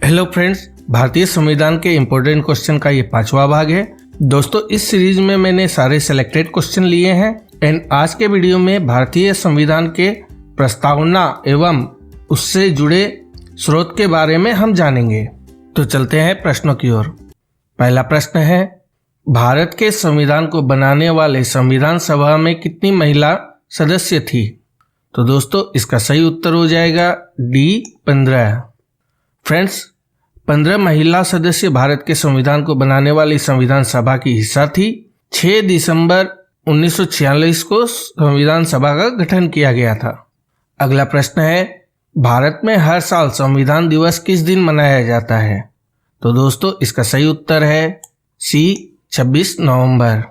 Hello friends, भारतीय संविधान के इम्पोर्टेंट क्वेश्चन का ये 5वां भाग है। दोस्तों, इस सीरीज में मैंने सारे सिलेक्टेड क्वेश्चन लिए हैं एंड आज के वीडियो में भारतीय संविधान के प्रस्तावना एवं उससे जुड़े स्रोत के बारे में हम जानेंगे। तो चलते हैं प्रश्नों की ओर। पहला प्रश्न है, भारत के संविधान को बनाने वाले संविधान सभा में कितनी महिला सदस्य थी? तो दोस्तों, इसका सही उत्तर हो जाएगा डी 15। फ्रेंड्स, 15 महिला सदस्य भारत के संविधान को बनाने वाली संविधान सभा की हिस्सा थी। 6 दिसंबर 1946 को संविधान सभा का गठन किया गया था। अगला प्रश्न है, भारत में हर साल संविधान दिवस किस दिन मनाया जाता है? तो दोस्तों, इसका सही उत्तर है सी 26 नवंबर।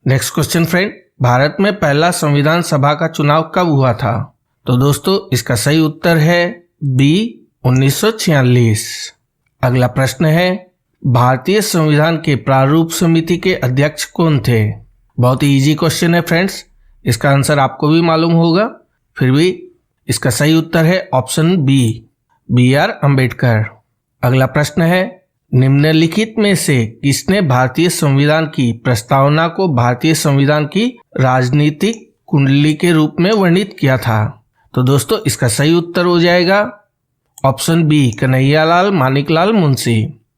नेक्स्ट क्वेश्चन फ्रेंड, भारत में पहला संविधान सभा का चुनाव कब हुआ था? तो दोस्तों, इसका सही उत्तर है बी 1946। अगला प्रश्न है, भारतीय संविधान के प्रारूप समिति के अध्यक्ष कौन थे? बहुत ही इजी क्वेश्चन है फ्रेंड्स, इसका आंसर आपको भी मालूम होगा, फिर भी इसका सही उत्तर है ऑप्शन बी आर अम्बेडकर। अगला प्रश्न है, निम्नलिखित में से किसने भारतीय संविधान की प्रस्तावना को भारतीय संविधान की राजनीतिक कुंडली के रूप में वर्णित किया था? तो दोस्तों, इसका सही उत्तर हो जाएगा option B, Kanhaiyalal Maniklal Munshi.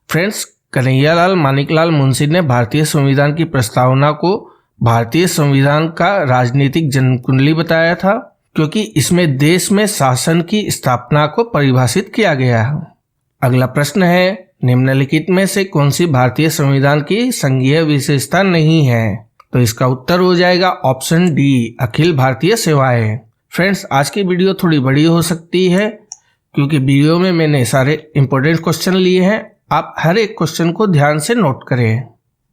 Friends, Kanhaiyalal Maniklal Munshi ने भारतीय संविधान की प्रस्तावना को भारतीय संविधान का राजनीतिक जनकुंडली बताया था, क्योंकि इसमें देश में शासन की स्थापना को परिभाषित किया गया है। अगला प्रश्न है, निम्नलिखित में से कौन सी भारतीय संविधान की संघीय विशेषता नहीं है? तो इसका उत्तर हो जाएगा ऑप्शन डी, अखिल भारतीय सेवाएं। फ्रेंड्स, आज की वीडियो थोड़ी बड़ी हो सकती है क्योंकि वीडियो में मैंने सारे इंपॉर्टेंट क्वेश्चन लिए हैं। आप हर एक क्वेश्चन को ध्यान से नोट करें।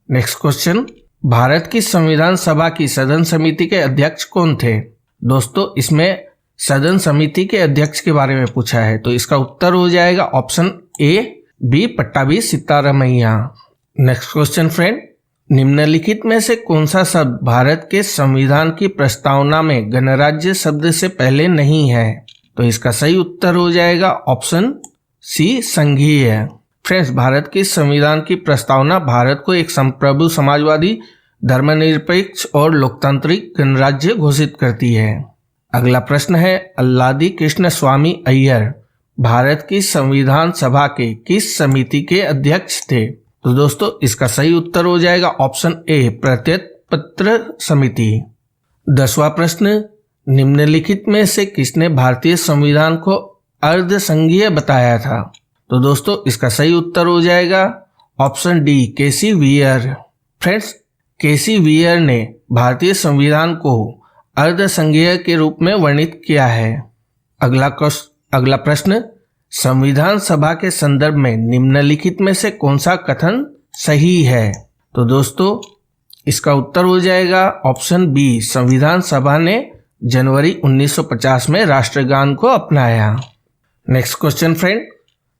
नेक्स्ट क्वेश्चन, भारत की संविधान सभा की सदन समिति के अध्यक्ष कौन थे? दोस्तों, इसमें सदन समिति के अध्यक्ष के बारे में पूछा है, तो इसका उत्तर हो जाएगा option A, B Pattabhi Sitaramayya. Next question friend, निम्नलिखित में से कौन सा शब्द भारत के संविधान की प्रस्तावना में गणराज्य शब्द से पहले नहीं है? तो इसका सही उत्तर हो जाएगा ऑप्शन सी, संघीय। फ्रेंड्स, भारत के संविधान की प्रस्तावना भारत को एक संप्रभु समाजवादी धर्मनिरपेक्ष और लोकतांत्रिक गणराज्य घोषित करती है। अगला प्रश्न है, अल्लादी कृष्ण स्वामी अय्यर भारत की संविधान सभा के किस समिति के अध्यक्ष थे? तो दोस्तों, इसका सही उत्तर हो जाएगा ऑप्शन ए, प्रत्यय समिति। 10वां प्रश्न, निम्नलिखित में से किसने भारतीय संविधान को अर्ध संघीय बताया था? तो दोस्तों, इसका सही उत्तर हो जाएगा ऑप्शन डी, केसी व्हीयर। फ्रेंड्स, केसी व्हीयर ने भारतीय संविधान को अर्ध संघीय के रूप में वर्णित किया है। अगला प्रश्न, संविधान सभा के संदर्भ में निम्नलिखित में से कौन सा कथन सही है? तो दोस्तों, इसका उत्तर हो जाएगा ऑप्शन बी, संविधान सभा ने जनवरी 1950 में राष्ट्रगान को अपनाया। नेक्स्ट क्वेश्चन फ्रेंड,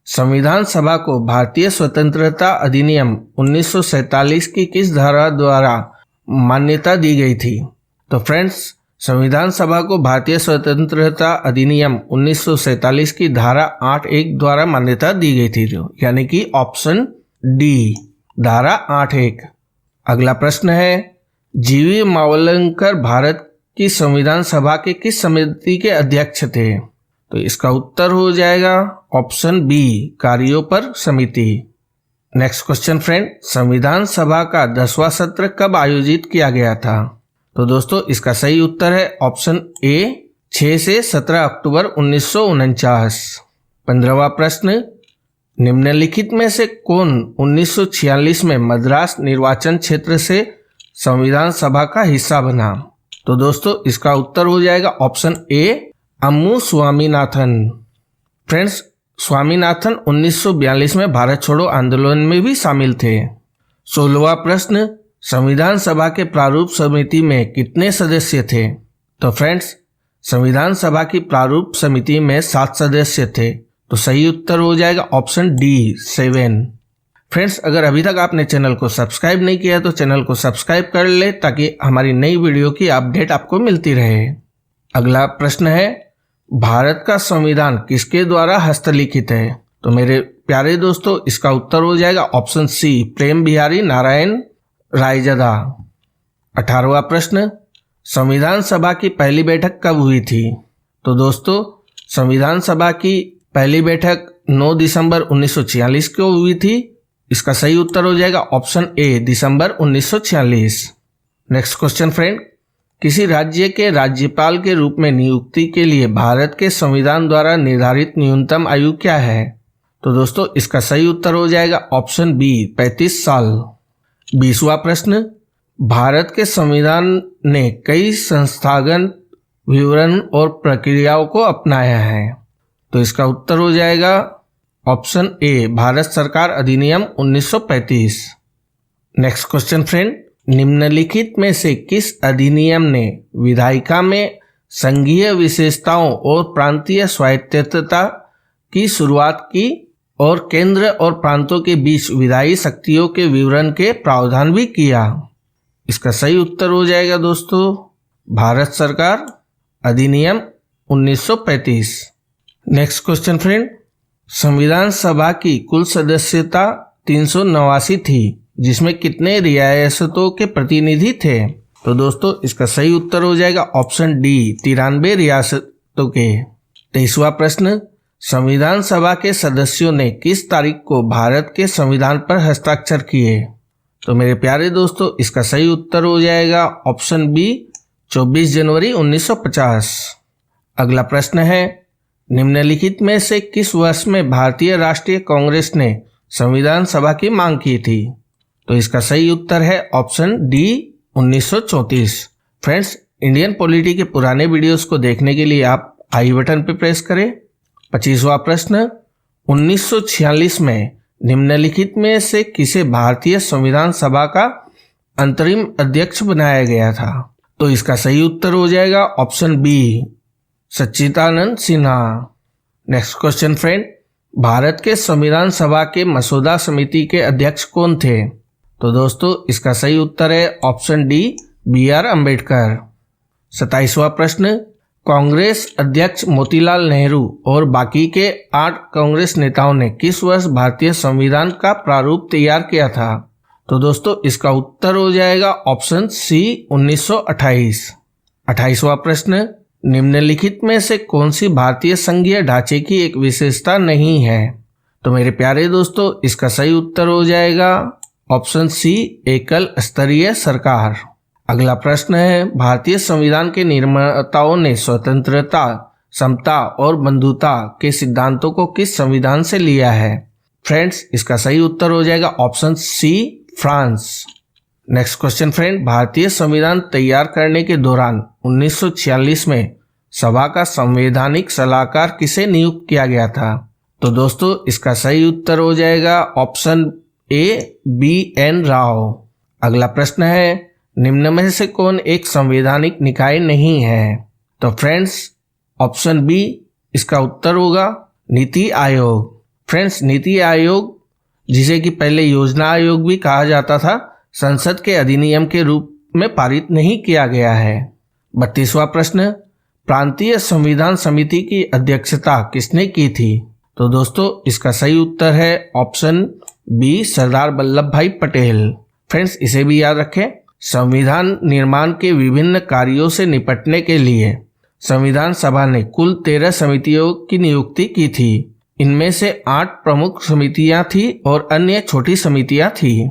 संविधान सभा को भारतीय स्वतंत्रता अधिनियम 1947 की किस धारा द्वारा मान्यता दी गई थी? तो फ्रेंड्स, संविधान सभा को भारतीय स्वतंत्रता अधिनियम 1947 की धारा 8(1) द्वारा मान्यता दी गई थी, यानी कि ऑप्शन डी, धारा 8(1). अगला प्रश्न है, जीवी मावलंकर भारत की संविधान सभा के किस समिति के अध्यक्ष थे? तो इसका उत्तर हो जाएगा ऑप्शन बी, कार्यों पर समिति। नेक्स्ट क्वेश्चन फ्रेंड, संविधान सभा का 10वां सत्र कब आयोजित किया गया था? तो दोस्तों, इसका सही उत्तर है ऑप्शन ए, 6 से 17 अक्टूबर 1949। 15वां प्रश्न, निम्नलिखित में से कौन 1946 में मद्रास निर्वाचन क्षेत्र से संविधान सभा का हिस्सा बना? तो दोस्तों, इसका उत्तर हो जाएगा ऑप्शन ए, अम्मू स्वामीनाथन। फ्रेंड्स, स्वामीनाथन 1942 में भारत छोड़ो आंदोलन में भी शामिल थे। 16वां प्रश्न, संविधान सभा के प्रारूप समिति में कितने सदस्य थे? तो फ्रेंड्स, संविधान सभा की प्रारूप समिति में 7 सदस्य थे, तो सही उत्तर हो जाएगा ऑप्शन डी, 7। फ्रेंड्स, अगर अभी तक आपने चैनल को सब्सक्राइब नहीं किया तो चैनल को सब्सक्राइब कर ले ताकि हमारी नई वीडियो की अपडेट आपको मिलती रहे। अगला प्रश्न है, भारत का संविधान किसके द्वारा हस्तलिखित है? तो मेरे प्यारे दोस्तों इसका उत्तर हो जाएगा ऑप्शन सी, प्रेम बिहारी नारायण रायजादा। 18वां प्रश्न, संविधान सभा की पहली बैठक कब हुई थी? तो दोस्तों संविधान सभा की पहली बैठक 9 दिसंबर 1946 को हुई थी। इसका सही उत्तर हो जाएगा ऑप्शन ए, दिसंबर 1946। नेक्स्ट क्वेश्चन फ्रेंड, किसी राज्य के राज्यपाल के रूप में नियुक्ति के लिए भारत के संविधान द्वारा निर्धारित न्यूनतम आयु क्या है? तो दोस्तों इसका सही उत्तर हो जाएगा ऑप्शन बी, 35 साल। 20वां प्रश्न, भारत के संविधान ने कई संस्थागत विवरण और प्रक्रियाओं को अपनाया है। तो इसका उत्तर हो जाएगा ऑप्शन ए, भारत सरकार अधिनियम 1935। नेक्स्ट क्वेश्चन फ्रेंड, निम्नलिखित में से किस अधिनियम ने विधायिका में संघीय विशेषताओं और प्रांतीय स्वायत्तता की शुरुआत की और केंद्र और प्रांतों के बीच विधायी शक्तियों के विवरण के प्रावधान भी किया? इसका सही उत्तर हो जाएगा दोस्तों भारत सरकार अधिनियम 1935। नेक्स्ट क्वेश्चन फ्रेंड, संविधान सभा की कुल सदस्यता 389 थी, जिसमें कितने रियासतों के प्रतिनिधि थे? तो दोस्तों इसका सही उत्तर हो जाएगा ऑप्शन डी, 93 रियासतों के। 23वां प्रश्न, संविधान सभा के सदस्यों ने किस तारीख को भारत के संविधान पर हस्ताक्षर किए? तो मेरे प्यारे दोस्तों इसका सही उत्तर हो जाएगा ऑप्शन बी, 24 जनवरी 1950। अगला प्रश्न है, निम्नलिखित में से किस वर्ष में भारतीय राष्ट्रीय कांग्रेस ने संविधान सभा की मांग की थी? तो इसका सही उत्तर है option D, 1934। Friends, Indian polity के पुराने वीडियोस को देखने के लिए आप आई बटन पर प्रेस करें। 25वां प्रश्न, 1946 में निम्नलिखित में से किसे भारतीय संविधान सभा का अंतरिम अध्यक्ष बनाया गया था? तो इसका सही उत्तर हो जाएगा option B, Sachchidanand Sinha. Next question friend, Bharat के संविधान सभा के मसौदा समिति के अध्यक्ष कौन थे? तो दोस्तों इसका सही उत्तर है ऑप्शन डी, बी.आर. अम्बेडकर। 27वां प्रश्न, कांग्रेस अध्यक्ष मोतीलाल नेहरू और बाकी के 8 कांग्रेस नेताओं ने किस वर्ष भारतीय संविधान का प्रारूप तैयार किया था? तो दोस्तों इसका उत्तर हो जाएगा ऑप्शन सी, 1928। 28वां प्रश्न, निम्नलिखित में से कौन सी भारतीय संघीय ढांचे की एक विशेषता नहीं है? तो मेरे प्यारे दोस्तों इसका सही उत्तर हो जाएगा ऑप्शन सी, एकल स्तरीय सरकार। अगला प्रश्न है, भारतीय संविधान के निर्माताओं ने स्वतंत्रता, समता और बंधुता के सिद्धांतों को किस संविधान से लिया है? फ्रेंड्स इसका सही उत्तर हो जाएगा option C, France. Next question friend, भारतीय संविधान तैयार करने के दौरान 1946 में सभा का संवैधानिक सलाहकार किसे नियुक्त किया गया था? तो दोस्तों इसका सही उत्तर हो जाएगा ऑप्शन ए, बी.एन. राव। अगला प्रश्न है, निम्न में से कौन एक संवैधानिक निकाय नहीं है? तो फ्रेंड्स ऑप्शन बी इसका उत्तर होगा, नीति आयोग। फ्रेंड्स नीति आयोग, जिसे कि पहले योजना आयोग भी कहा जाता था, संसद के अधिनियम के रूप में पारित नहीं किया गया है। 32वां प्रश्न, प्रांतीय संविधान समिति की अध्यक्षता किसने की थी? तो दोस्तों इसका सही उत्तर है ऑप्शन बी, सरदार वल्लभ भाई पटेल। फ्रेंड्स इसे भी याद रखें, संविधान निर्माण के विभिन्न कार्यों से निपटने के लिए संविधान सभा ने कुल 13 समितियों की नियुक्ति की थी। इनमें से 8 प्रमुख समितियां थी और अन्य छोटी समितियां थी।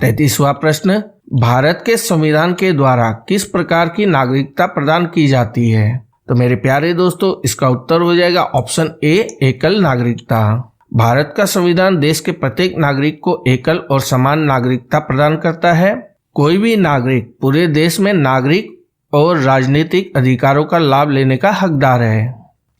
33वां प्रश्न, भारत के संविधान के द्वारा किस प्रकार की नागरिकता प्रदान की जाती है? तो मेरे प्यारे दोस्तों इसका उत्तर हो जाएगा ऑप्शन ए, एकल नागरिकता। भारत का संविधान देश के प्रत्येक नागरिक को एकल और समान नागरिकता प्रदान करता है। कोई भी नागरिक पूरे देश में नागरिक और राजनीतिक अधिकारों का लाभ लेने का हकदार है।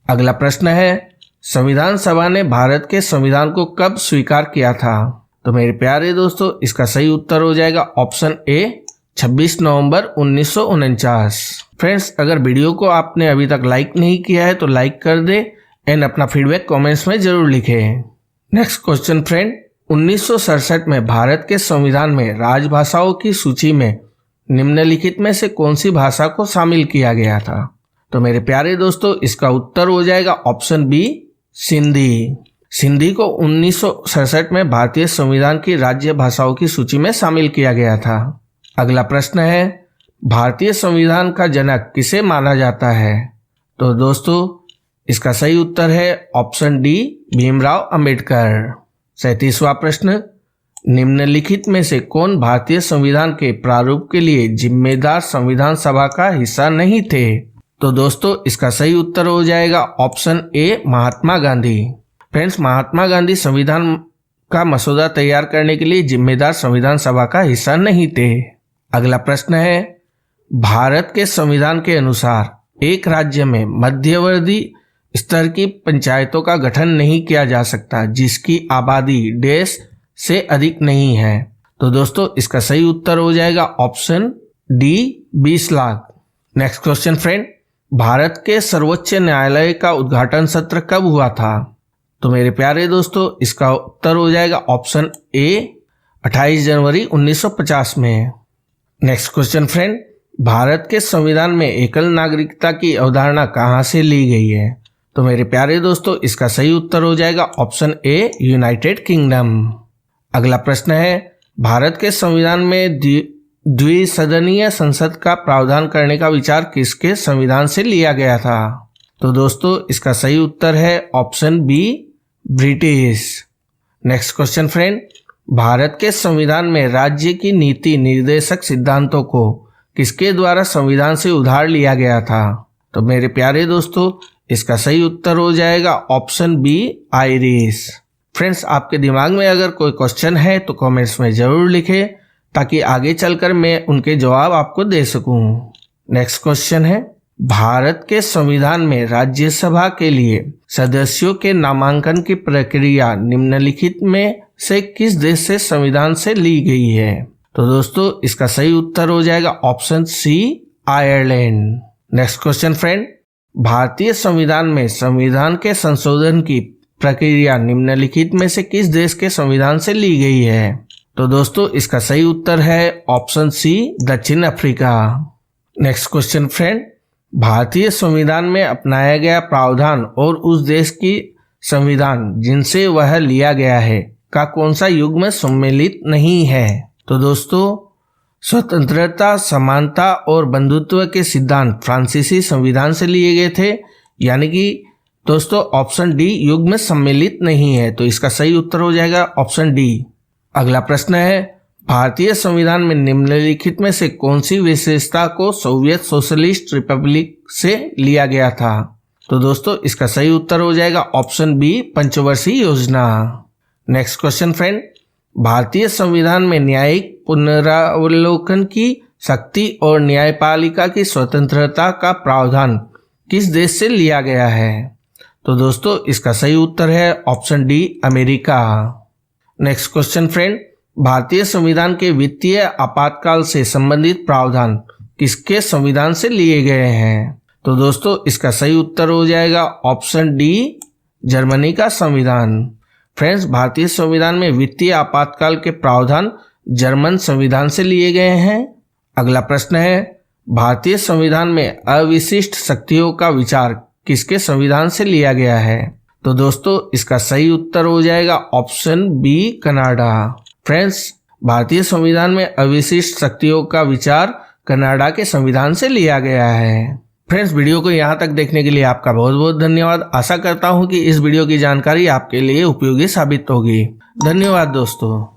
अगला प्रश्न है, संविधान सभा ने भारत के संविधान को कब स्वीकार किया था? तो मेरे प्यारे दोस्तों इसका सही उत्तर हो जाएगा ऑप्शन ए, 26 नवंबर 1949। फ्रेंड्स अगर वीडियो को आपने अभी तक लाइक नहीं किया है तो लाइक कर दे एंड अपना फीडबैक कमेंट्स में जरूर लिखें। नेक्स्ट क्वेश्चन फ्रेंड, 1967 में भारत के संविधान में राजभाषाओं की सूची में निम्नलिखित में से कौन सी भाषा को शामिल किया गया था? तो मेरे प्यारे दोस्तों इसका उत्तर हो जाएगा ऑप्शन बी, सिंधी। सिंधी को 1967 में भारतीय संविधान की राज्य भाषाओं की सूची में शामिल किया गया था। अगला प्रश्न है, भारतीय संविधान का जनक किसे माना जाता है? तो दोस्तों इसका सही उत्तर है ऑप्शन डी, भीमराव अंबेडकर। 37वां प्रश्न, निम्नलिखित में से कौन भारतीय संविधान के प्रारूप के लिए जिम्मेदार संविधान सभा का हिस्सा नहीं थे? तो दोस्तों इसका सही उत्तर हो जाएगा option A, Mahatma Gandhi. Friends, Mahatma Gandhi संविधान का मसौदा तैयार करने के लिए जिम्मेदार संविधान सभा का हिस्सा नहीं थे। अगला प्रश्न है, भारत के संविधान के अनुसार एक राज्य में मध्यवर्ती स्तर की पंचायतों का गठन नहीं किया जा सकता जिसकी आबादी देश से अधिक नहीं है। तो दोस्तों इसका सही उत्तर हो जाएगा option D, 20 lakh. Next question friend, Bharat के सर्वोच्च न्यायालय का उद्घाटन सत्र कब हुआ था? तो मेरे प्यारे दोस्तों इसका उत्तर हो जाएगा ऑप्शन ए, 28 जनवरी 1950 में। नेक्स्ट क्वेश्चन फ्रेंड, भारत के संविधान में एकल नागरिकता की अवधारणा कहाँ से ली गई है? तो मेरे प्यारे दोस्तों इसका सही उत्तर हो जाएगा ऑप्शन ए, यूनाइटेड किंगडम। अगला प्रश्न है, भारत के संविधान में द्विसदनीय संसद का प्रावधान करने का विचार किसके संविधान से लिया गया था? तो दोस्तों इसका सही उत्तर है option B, British. Next question friend, Bharat के संविधान में राज्य की नीति निर्देशक सिद्धांतों को किसके द्वारा संविधान से उधार लिया गया था? तो मेरे प्यारे दोस्तों इसका सही उत्तर हो जाएगा ऑप्शन बी, आयरिश। फ्रेंड्स, आपके दिमाग में अगर कोई क्वेश्चन है तो कमेंट्स में जरूर लिखें ताकि आगे चलकर मैं उनके जवाब आपको दे सकूं। नेक्स्ट क्वेश्चन है, भारत के संविधान में राज्यसभा के लिए सदस्यों के नामांकन की प्रक्रिया निम्नलिखित में से किस देश से संविधान से ली गई है? तो दोस्तों इसका सही उत्तर हो जाएगा option C, Ireland. Next question friend, भारतीय संविधान में संविधान के संशोधन की प्रक्रिया निम्नलिखित में से किस देश के संविधान से ली गई है? तो दोस्तों इसका सही उत्तर है ऑप्शन सी, दक्षिण अफ्रीका। नेक्स्ट क्वेश्चन फ्रेंड, भारतीय संविधान में अपनाया गया प्रावधान और उस देश की संविधान जिनसे वह लिया गया है का कौन सा युग्म सम्मिलित नहीं है? तो दोस्तों स्वतंत्रता, समानता और बंधुत्व के सिद्धांत फ्रांसीसी संविधान से लिए गए थे, यानी कि दोस्तों ऑप्शन डी, युग्म सम्मिलित नहीं है। तो इसका सही उत्तर हो जाएगा ऑप्शन डी। अगला प्रश्न है, भारतीय संविधान में निम्नलिखित में से कौन सी विशेषता को सोवियत सोशलिस्ट रिपब्लिक से लिया गया था? तो दोस्तों इसका सही उत्तर हो जाएगा ऑप्शन बी, पंचवर्षीय योजना। नेक्स्ट क्वेश्चन फ्रेंड, भारतीय संविधान में न्यायिक पुनरावलोकन की शक्ति और न्यायपालिका की स्वतंत्रता का प्रावधान किस देश से लिया गया है? तो दोस्तों इसका सही उत्तर है option D, America. Next question friend, भारतीय संविधान के वित्तीय आपातकाल से संबंधित प्रावधान किसके संविधान से लिए गए हैं? तो दोस्तों इसका सही उत्तर हो जाएगा ऑप्शन डी, जर्मनी का संविधान। फ्रेंड्स, भारतीय संविधान में वित्तीय आपातकाल के प्रावधान जर्मन संविधान से लिए गए हैं। अगला प्रश्न है, भारतीय संविधान में अविशिष्ट शक्तियों का विचार किसके संविधान से लिया गया है? तो दोस्तों इसका सही उत्तर हो जाएगा ऑप्शन बी, कनाडा। फ्रेंड्स, भारतीय संविधान में अविशिष्ट शक्तियों का विचार कनाडा के संविधान से लिया गया है। फ्रेंड्स, वीडियो को यहाँ तक देखने के लिए आपका बहुत बहुत धन्यवाद। आशा करता हूँ कि इस वीडियो की जानकारी आपके लिए उपयोगी साबित होगी। धन्यवाद दोस्तों।